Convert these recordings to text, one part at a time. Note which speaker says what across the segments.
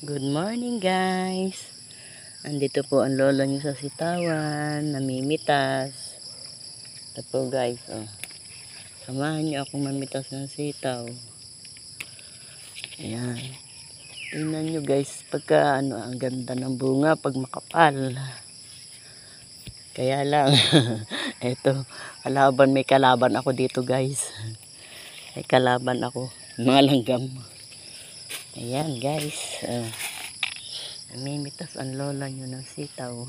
Speaker 1: Good morning guys. Andito po ang lolo nyo sa sitawan, namimitas. Ito po guys, oh. Samahan nyo akong mamitas ng sitaw. Ayan. Tingnan nyo guys, pagka ang ganda ng bunga pag makapal. Kaya lang, eto, may kalaban ako dito guys. May kalaban ako, mga langgam. Ayan guys, namimitas ang lola nyo ng sitaw.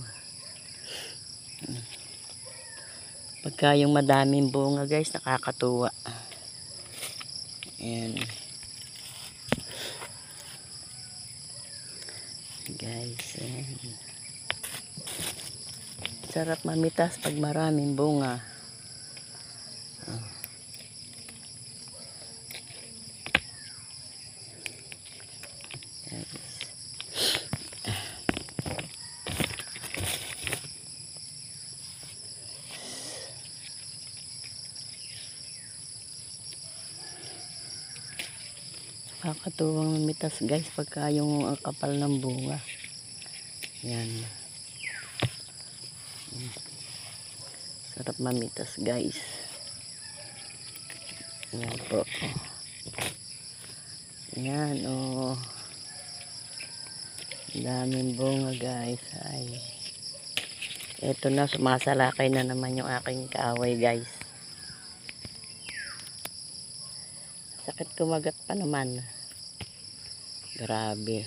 Speaker 1: Pagka yung madaming bunga guys, nakakatuwa. Ayan. Guys, ayan. Sarap mamitas pag maraming bunga. Oh. Nakakatuwang mamitas guys pagka yung kapal ng bunga. Yan. Sarap mamitas guys. Yan po. Yan oh. Daming bunga guys. Ay. Ito na, sumasalakay na naman yung aking kaaway guys. Sakit kumagat pa naman. Grabe.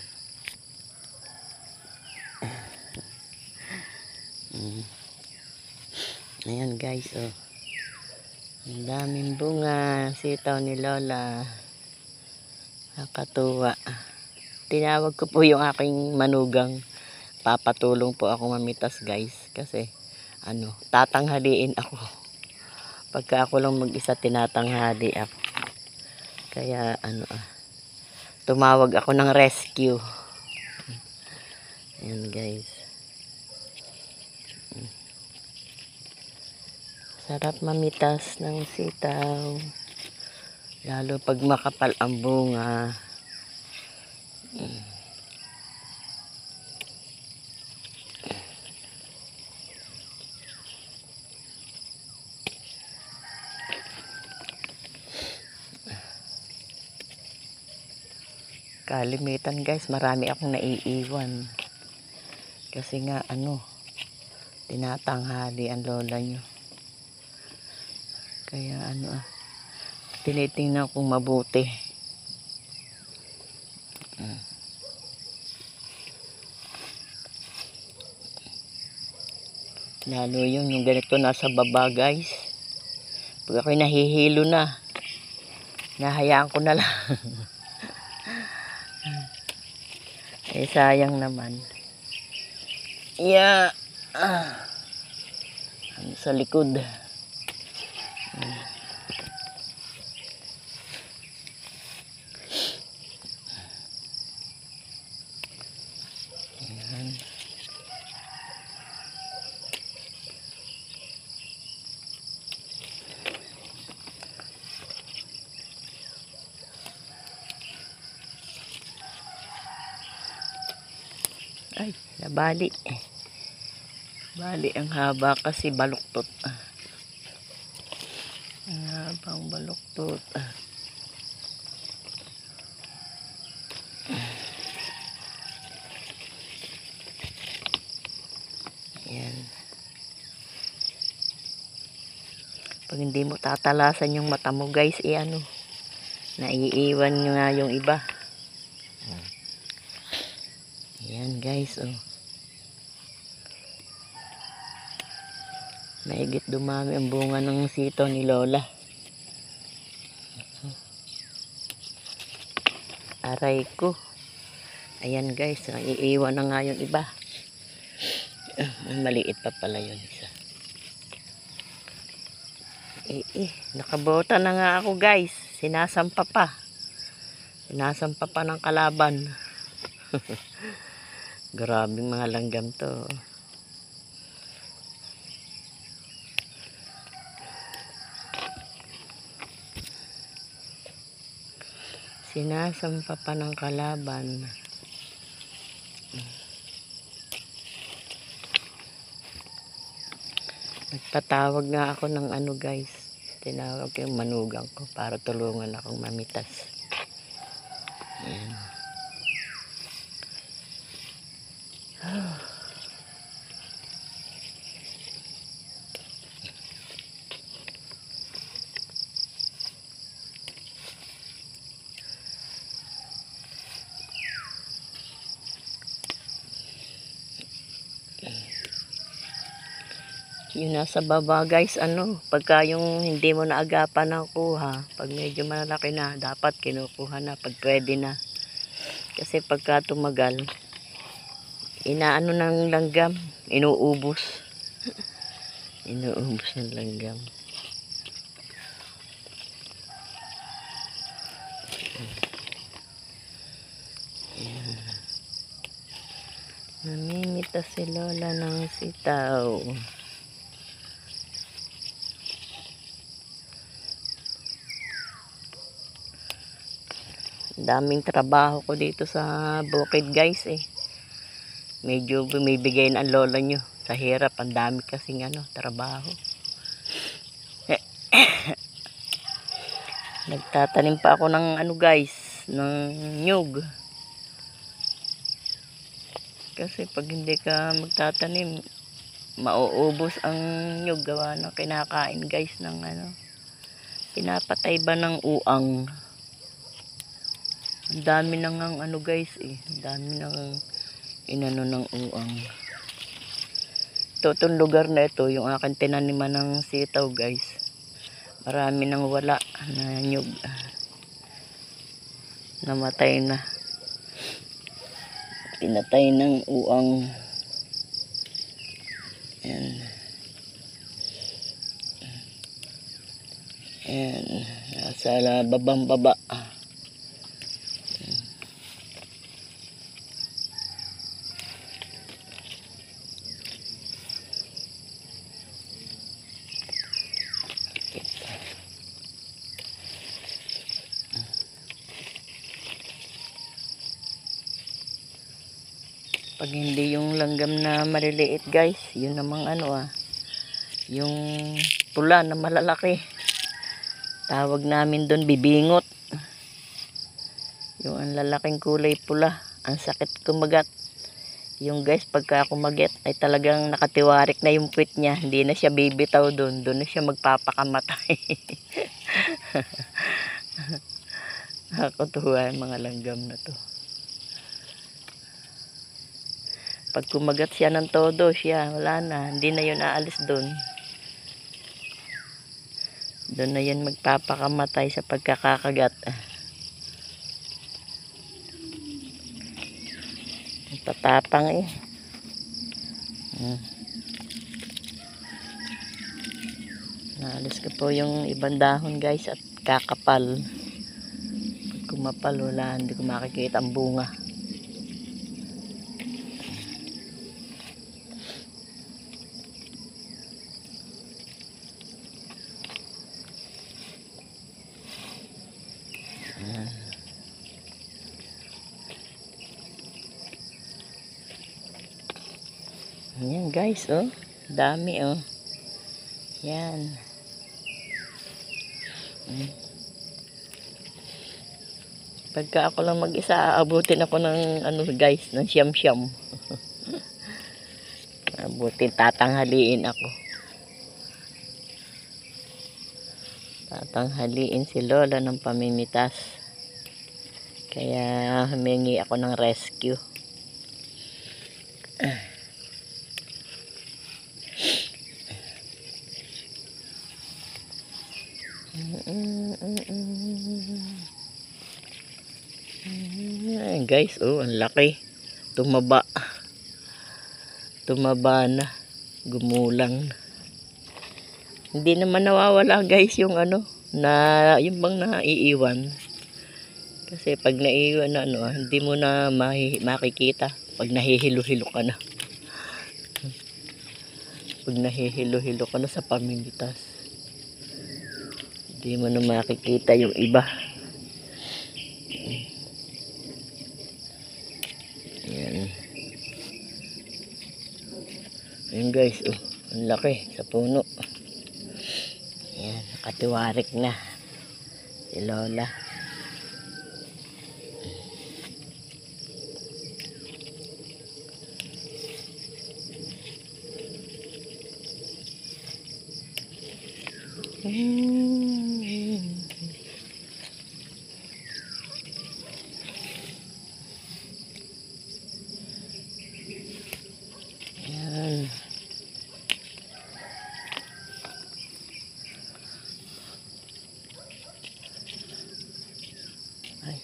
Speaker 1: Ayan guys, oh. Ang daming bunga, sitaw ni Lola. Nakatuwa. Tinawag ko po yung aking manugang. Papatulong po ako mamitas guys. Kasi, tatanghaliin ako. Pagka ako lang mag-isa, tinatanghali ako. Kaya, tumawag ako ng rescue. Ayan guys. Sarap mamitas ng sitaw. Lalo pag makapal ang bunga. Kalimitan guys, marami akong naiiwan. Kasi nga tinatanghali ang lola nyo. Kaya tinitingnan kong mabuti. Lalo yung ganito nasa baba guys. Pag ako'y nahihilo na, nahayaan ko na lang. Eh sayang naman. Yeah. Sa likod. Ayan. Ay, nabali. Bali ang haba kasi baluktot. Ang habang baluktot. Ayan. Pag hindi mo tatalasan yung mata mo guys, naiiwan nyo nga yung iba. Ayan guys, oh. Maigit dumami ang bunga ng sitaw ni Lola. Aray ko. Ayan guys, iiwan na nga yung iba. Maliit pa pala yun isa. Nakabota na nga ako guys. Sinasampa pa. Sinasampa pa ng kalaban. Grabing mga langgam to. Sinasampa pa ng kalaban. Nagpatawag nga ako ng ano guys. Tinawag ko yung manugang ko para tulungan akong mamitas. Ayan. Yung nasa baba guys, ano, pagka yung hindi mo naagapan ng kuha, pag medyo malaki na, dapat kinukuha na, pag pwede na. Kasi pagka tumagal, inaano ng langgam, inuubos. Inuubos ng langgam. Namimitas si Lola ng sitaw. Daming trabaho ko dito sa bukid guys eh. Medyo bumibigay na ang lola nyo sa hirap. Ang dami kasing ano, trabaho. Nagtatanim pa ako ng ano guys, ng nyug. Kasi pag hindi ka magtatanim, mauubos ang nyug gawa ng kinakain guys ng ano. Pinapatay ba ng uang? Ang dami nang ang ano guys eh. Ang dami nang inano ng uang. Itong lugar na ito, yung aking tinaniman ng sitaw guys. Marami nang wala na nyug. Namatay na. Pinatay ng uang. Ayan. Ayan. Nasa babang baba. Pag hindi yung langgam na maliliit guys, yun namang ano yung pula na malalaki. Tawag namin doon bibingot. Yung ang lalaking kulay pula, ang sakit kumagat. Yung guys, pagka kumagat ay talagang nakatiwarik na yung puwit niya. Hindi na siya bibitaw doon. Doon na siya magpapakamatay. Nakakatuwa yung mga langgam na to. Pag kumagat siya ng todo siya, wala na. Hindi na yun aalis doon. Doon na yun magpapakamatay sa pagkakakagat. Tatapang eh. Naalis ko po yung ibang dahon guys at kakapal. Pag kumapal wala, hindi ko makikita ang bunga. Ayan guys, oh. Dami, oh. Yan. Pagka ako lang mag-isa, aabutin ako ng ano guys, ng siyam-siyam. Abutin, tatanghaliin ako. Tatanghaliin si Lola ng pamimitas. Kaya humingi ako ng rescue. Ayan guys, oh, ang laki. Tumaba. Tumaba na. Gumulang. Hindi naman nawawala guys yung ano, na yung bang naiiwan. Kasi pag naiiwan na ano, hindi mo na makikita pag nahihilo-hilo ka na. Pag nahihilo-hilo ka na sa pamimitas, hindi mo na makikita yung iba. Ayan. Ayun guys, oh, ang laki sa puno. Ayan, nakatiwarik na si Lola. Ayan. Ay.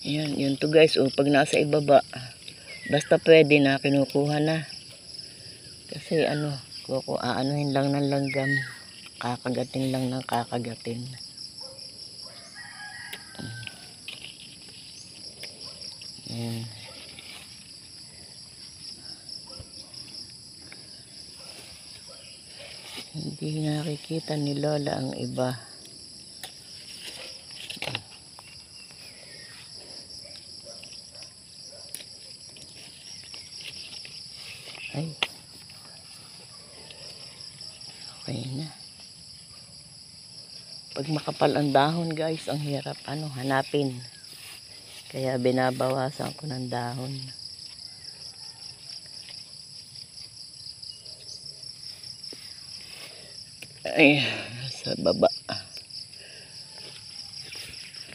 Speaker 1: Ayan, yun to guys. O, pag nasa ibaba, basta pwede na, kinukuha na. Kasi ano, aanuhin lang ng langgam. Kakagatin lang ng kakagatin. Ayan. Hindi nakikita ni Lola ang iba. Ay. Okay na. Pag makapal ang dahon guys, ang hirap hanapin. Kaya binabawasan ko ng dahon. Ay, sa baba.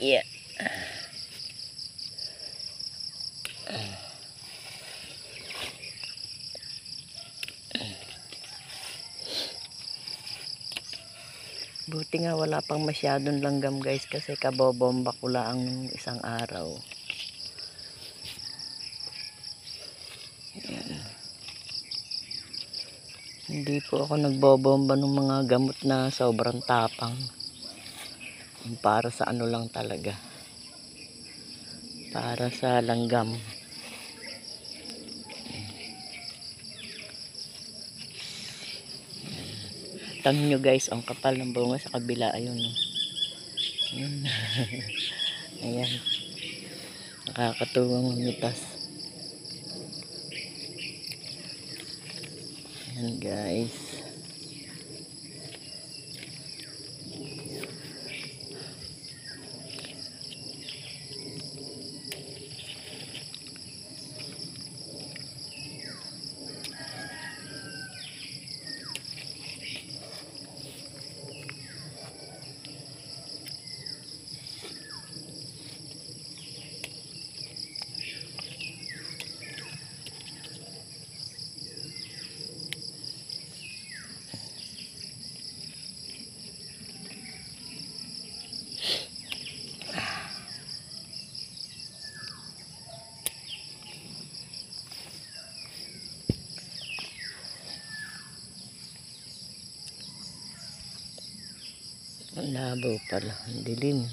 Speaker 1: Yeah. Buti nga wala pang masyadong langgam guys kasi kabobomba ko lang nung isang araw. Ayan. Hindi po ako nagbobomba ng mga gamot na sobrang tapang. Para sa ano lang talaga. Para sa langgam. Tingnan nyo guys, ang kapal ng bunga sa kabila. Ayun. Ayan. Nakakatuwang mamitas. Ayan guys. Ang labo pala, ang dilim.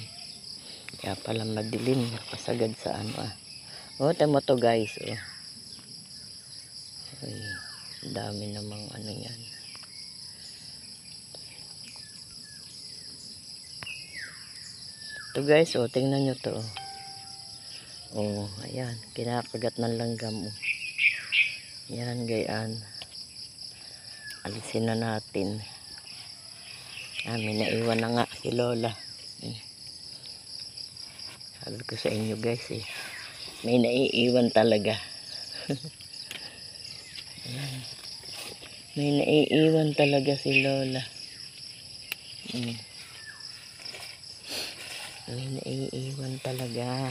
Speaker 1: Kaya pala madilim, nakasagad sa O, temo to guys. Oh. Ay, dami namang yan. Ito guys, tingnan nyo to. Ayan, kinakagat ng langgam. Yan, gayaan. Alisin na natin. May naiwan na nga si Lola. Sabi ko sa inyo guys may naiiwan talaga. May naiiwan talaga si Lola. May naiiwan talaga.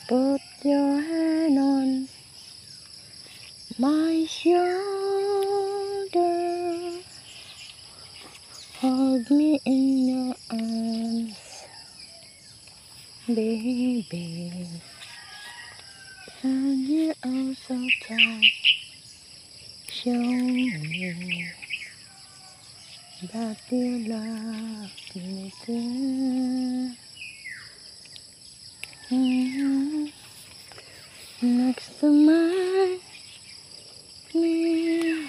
Speaker 1: Put your hand on my shoulder, hold me in your arms, baby, and you're oh so tight, show me that you love me too. Next to my me.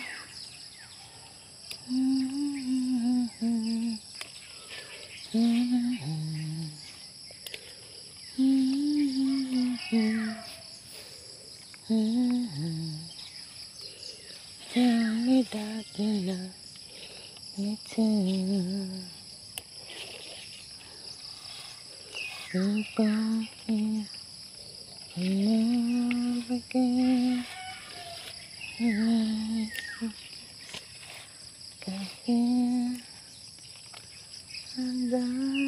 Speaker 1: Tell me that you love me too. People here never again. Again. And I'm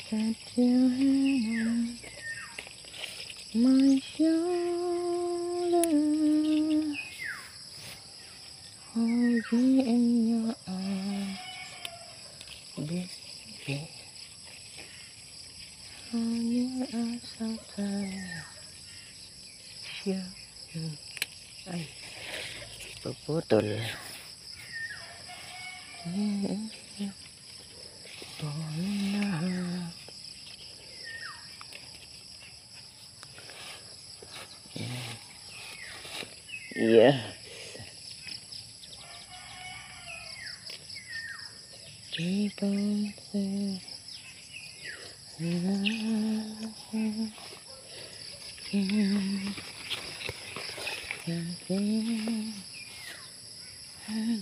Speaker 1: got your hand on my shoulder, hold me in your arms, baby. Oh, you are so tired. Sure. Ay, puputol. Falling love. Yeah. Keep on saying something, and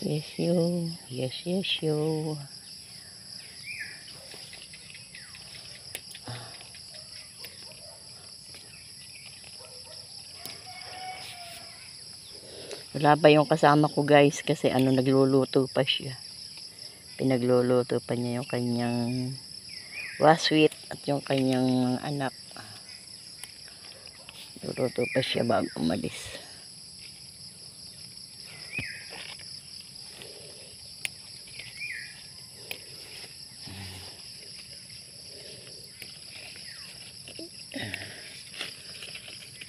Speaker 1: yes, you. Yes, you. Wala pa yung kasama ko guys kasi nagluluto pa siya. Pinagluluto pa niya yung kanyang waswit at yung kanyang anak. Luluto pa siya bago umalis.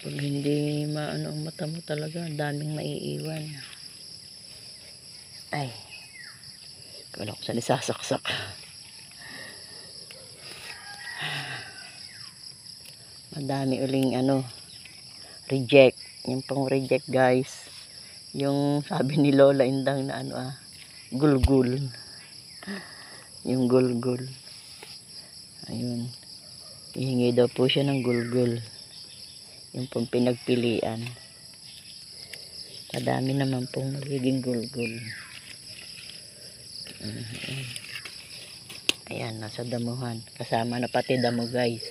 Speaker 1: Pag hindi maano ang mata mo talaga, daming maiiwan. Ay, kala ko saan isasaksak. Madami uling reject. Yung pang reject guys. Yung sabi ni Lola Indang na gulgul. Yung gulgul. Ayun. Hihingi daw po siya ng gulgul. Yung pong pinagpilian. Kadami naman pong magiging gulgul. Ayan, nasa damuhan. Kasama na pati damo guys.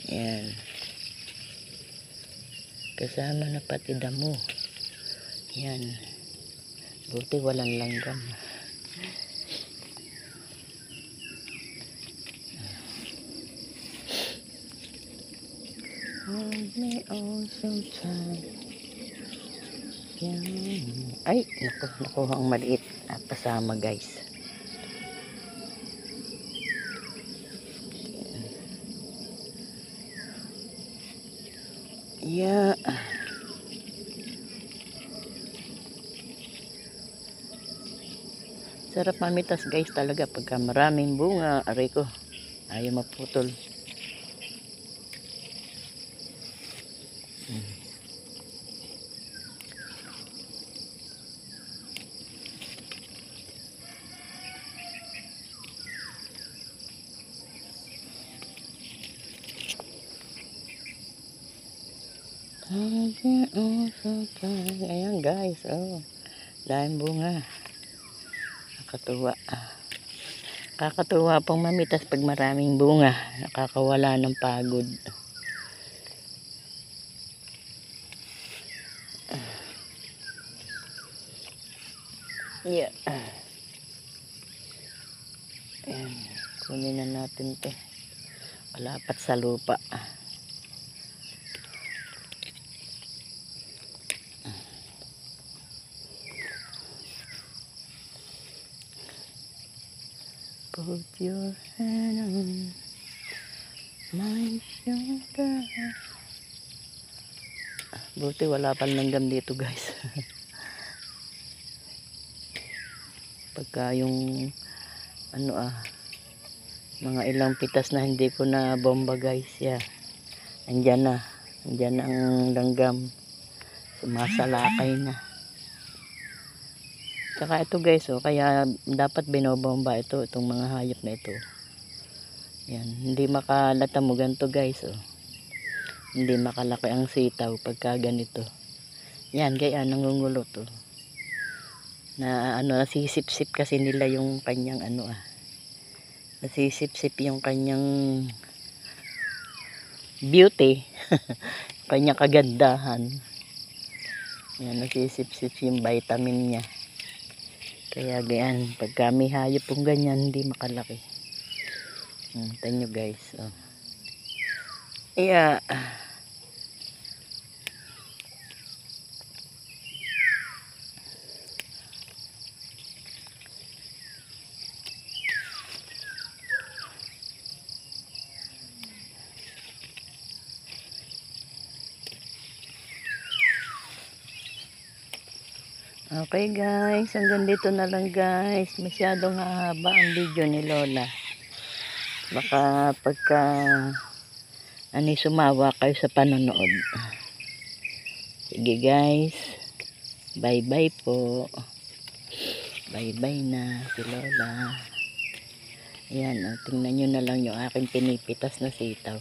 Speaker 1: Ayan. Kasama na pati damo. Ayan. Buti walang langgam. Hold me all so tight. Ay, nakuha ang maliit at kasama guys. Yeah. Sarap mamitas guys talaga pagka maraming bunga. Aray ko, ayaw maputol. Ayan guys, daming bunga. Nakatuwa. Kakatuwa pong mamitas pag maraming bunga. Nakakawala ng pagod. Yeah. Ayan, kunin na natin 'to. Palapat sa lupa. Put your hand on my shoulder. Buti wala pang langgam dito guys. Pagka yung mga ilang pitas na hindi ko na bomba guys, andyan na ang langgam, sumasalakay na. Tsaka ito guys, kaya dapat binobomba itong mga hayop na ito. Yan, hindi makalatamugan to guys, hindi makalaki ang sitaw pagka ganito. Yan, kaya nangungulo to. Nasisip-sip kasi nila yung kanyang nasisip-sip yung kanyang beauty. Kanyang kagandahan. Yan, nasisip-sip yung vitamin niya. Kaya ganyan, pagka may hayop pong ganyan, hindi makalaki. Tignan nyo guys. Okay guys, hanggang dito na lang guys. Masyadong haba ang video ni Lola. Baka pagka sumawa kayo sa panonood. Sige guys, bye bye po. Bye bye na si Lola. Ayan, tingnan nyo na lang yung aking pinipitas na sitaw.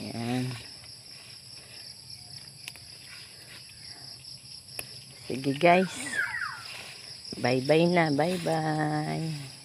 Speaker 1: Ayan. Sige guys. Bye bye na. Bye bye.